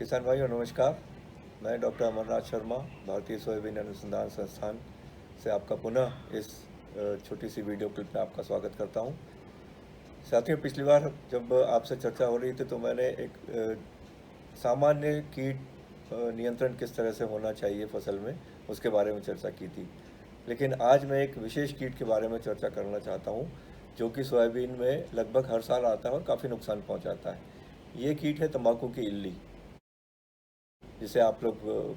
किसान भाइयों नमस्कार। मैं डॉक्टर अमरनाथ शर्मा भारतीय सोयाबीन अनुसंधान संस्थान से आपका पुनः इस छोटी सी वीडियो क्लिप में आपका स्वागत करता हूं। साथियों, पिछली बार जब आपसे चर्चा हो रही थी तो मैंने एक सामान्य कीट नियंत्रण किस तरह से होना चाहिए फसल में उसके बारे में चर्चा की थी। लेकिन आज मैं एक विशेष कीट के बारे में चर्चा करना चाहता हूं जो कि सोयाबीन में लगभग हर साल आता है और काफ़ी नुकसान पहुंचाता है। ये कीट है तंबाकू की इल्ली, जिसे आप लोग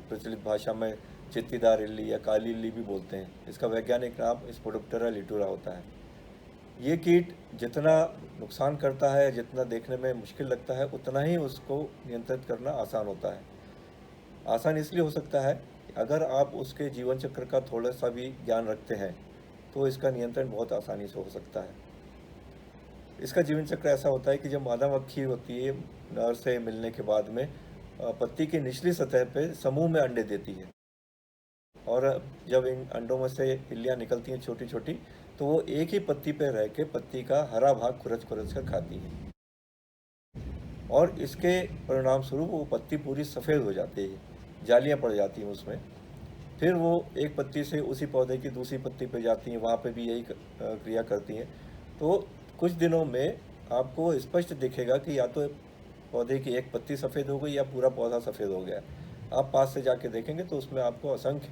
प्रचलित भाषा में चित्तीदार इल्ली या काली इल्ली भी बोलते हैं। इसका वैज्ञानिक नाम स्पोडोप्टेरा लिटूरा होता है। ये कीट जितना नुकसान करता है, जितना देखने में मुश्किल लगता है, उतना ही उसको नियंत्रित करना आसान होता है। आसान इसलिए हो सकता है कि अगर आप उसके जीवन चक्र का थोड़ा सा भी ज्ञान रखते हैं तो इसका नियंत्रण बहुत आसानी से हो सकता है। इसका जीवन चक्र ऐसा होता है कि जब मादा मक्खी होती है नर से मिलने के बाद में पत्ती की निचली सतह पे समूह में अंडे देती है, और जब इन अंडों में से इल्लियाँ निकलती हैं छोटी छोटी, तो वो एक ही पत्ती पे रह के पत्ती का हरा भाग खुरच खुरच कर खाती हैं, और इसके परिणाम स्वरूप वो पत्ती पूरी सफ़ेद हो जाती है, जालियाँ पड़ जाती हैं उसमें। फिर वो एक पत्ती से उसी पौधे की दूसरी पत्ती पे जाती हैं, वहाँ पे भी यही क्रिया करती हैं। तो कुछ दिनों में आपको स्पष्ट दिखेगा कि या तो पौधे की एक पत्ती सफ़ेद हो गई या पूरा पौधा सफ़ेद हो गया। आप पास से जाके देखेंगे तो उसमें आपको असंख्य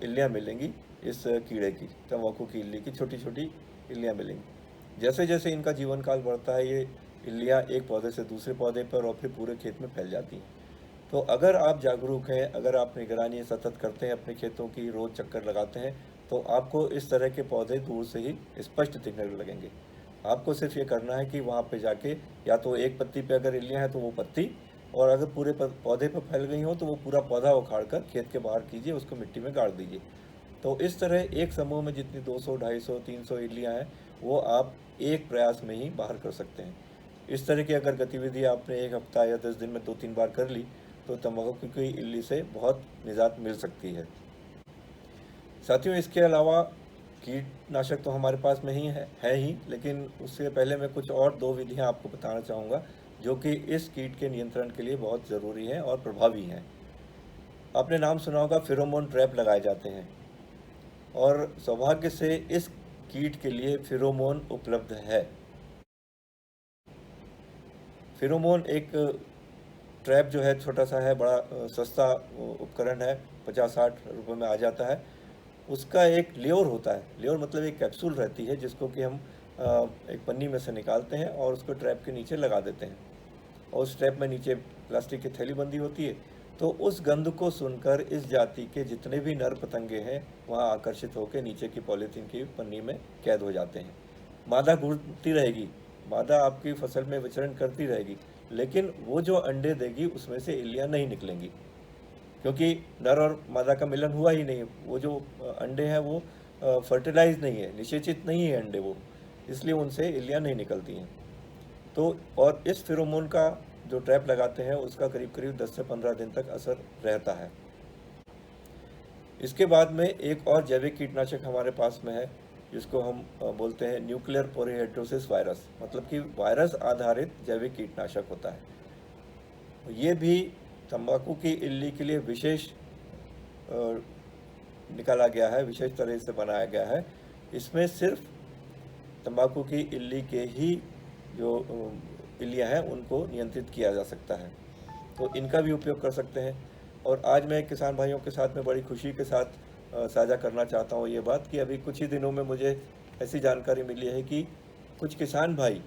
इल्लियाँ मिलेंगी, इस कीड़े की, तंबाकू की इल्ली की छोटी छोटी इल्लियाँ मिलेंगी। जैसे जैसे इनका जीवन काल बढ़ता है, ये इल्लियाँ एक पौधे से दूसरे पौधे पर और फिर पूरे खेत में फैल जाती हैं। तो अगर आप जागरूक हैं, अगर आप निगरानी सतत करते हैं, अपने खेतों की रोज़ चक्कर लगाते हैं, तो आपको इस तरह के पौधे दूर से ही स्पष्ट दिखने लगेंगे। आपको सिर्फ ये करना है कि वहाँ पे जाके या तो एक पत्ती पे अगर इल्लियाँ हैं तो वो पत्ती, और अगर पूरे पौधे पे फैल गई हो तो वो पूरा पौधा उखाड़ कर खेत के बाहर कीजिए, उसको मिट्टी में गाड़ दीजिए। तो इस तरह एक समूह में जितनी 200, 250, 300 इल्लियाँ हैं वो आप एक प्रयास में ही बाहर कर सकते हैं। इस तरह की अगर गतिविधि आपने एक हफ्ता या 10 दिन में 2-3 बार कर ली तो तंबाकू की इल्ली से बहुत निजात मिल सकती है। साथियों, इसके अलावा कीटनाशक तो हमारे पास में है ही, लेकिन उससे पहले मैं कुछ और दो विधियां आपको बताना चाहूँगा जो कि इस कीट के नियंत्रण के लिए बहुत ज़रूरी हैं और प्रभावी हैं। आपने नाम सुना होगा, फेरोमोन ट्रैप लगाए जाते हैं, और सौभाग्य से इस कीट के लिए फेरोमोन उपलब्ध है। फेरोमोन एक ट्रैप जो है छोटा सा है, बड़ा सस्ता उपकरण है, 50-60 रुपये में आ जाता है। उसका एक ल्योर होता है, ल्योर मतलब एक कैप्सूल रहती है जिसको कि हम एक पन्नी में से निकालते हैं और उसको ट्रैप के नीचे लगा देते हैं, और उस ट्रैप में नीचे प्लास्टिक की थैली बंदी होती है। तो उस गंध को सुनकर इस जाति के जितने भी नर पतंगे हैं वहाँ आकर्षित होकर नीचे की पॉलीथीन की पन्नी में कैद हो जाते हैं। मादा घूरती रहेगी, मादा आपकी फसल में विचरण करती रहेगी, लेकिन वो जो अंडे देगी उसमें से इल्लियाँ नहीं निकलेंगी, क्योंकि नर और मादा का मिलन हुआ ही नहीं। वो जो अंडे हैं वो फर्टिलाइज नहीं है, निषेचित नहीं है अंडे वो, इसलिए उनसे इल्लियाँ नहीं निकलती हैं। तो और इस फेरोमोन का जो ट्रैप लगाते हैं उसका करीब करीब 10 से 15 दिन तक असर रहता है। इसके बाद में एक और जैविक कीटनाशक हमारे पास में है जिसको हम बोलते हैं न्यूक्लियर पोरीहेड्रोसिस वायरस, मतलब कि वायरस आधारित जैविक कीटनाशक होता है। ये भी तंबाकू की इल्ली के लिए विशेष निकाला गया है, विशेष तरह से बनाया गया है। इसमें सिर्फ तंबाकू की इल्ली के ही जो इल्लियाँ हैं उनको नियंत्रित किया जा सकता है, तो इनका भी उपयोग कर सकते हैं। और आज मैं किसान भाइयों के साथ में बड़ी खुशी के साथ साझा करना चाहता हूँ ये बात कि अभी कुछ ही दिनों में मुझे ऐसी जानकारी मिली है कि कुछ किसान भाई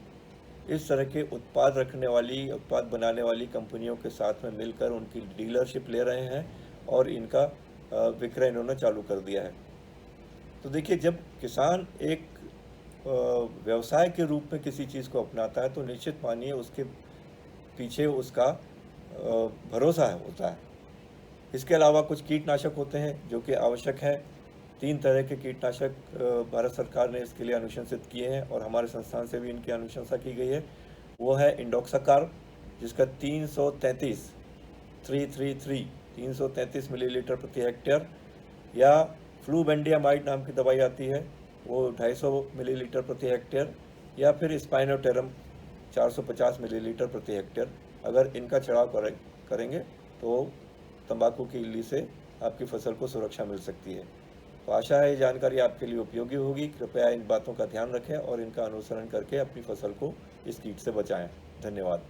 इस तरह के उत्पाद रखने वाली, उत्पाद बनाने वाली कंपनियों के साथ में मिलकर उनकी डीलरशिप ले रहे हैं और इनका विक्रय इन्होंने चालू कर दिया है। तो देखिए, जब किसान एक व्यवसाय के रूप में किसी चीज़ को अपनाता है तो निश्चित मानिए उसके पीछे उसका भरोसा होता है। इसके अलावा कुछ कीटनाशक होते हैं जो कि आवश्यक हैं। 3 तरह के कीटनाशक भारत सरकार ने इसके लिए अनुशंसित किए हैं और हमारे संस्थान से भी इनकी अनुशंसा की गई है। वो है इंडोक्साकार, जिसका 333 मिलीलीटर प्रति हेक्टेयर, या फ्लूबेंडियामाइड नाम की दवाई आती है, वो 250 मिलीलीटर प्रति हेक्टेयर, या फिर स्पाइनोटेरम 450 मिलीलीटर प्रति हेक्टेयर। अगर इनका छिड़काव करेंगे तो तंबाकू की इल्ली से आपकी फसल को सुरक्षा मिल सकती है। तो आशा है ये जानकारी आपके लिए उपयोगी होगी। कृपया इन बातों का ध्यान रखें और इनका अनुसरण करके अपनी फसल को इस कीट से बचाएं। धन्यवाद।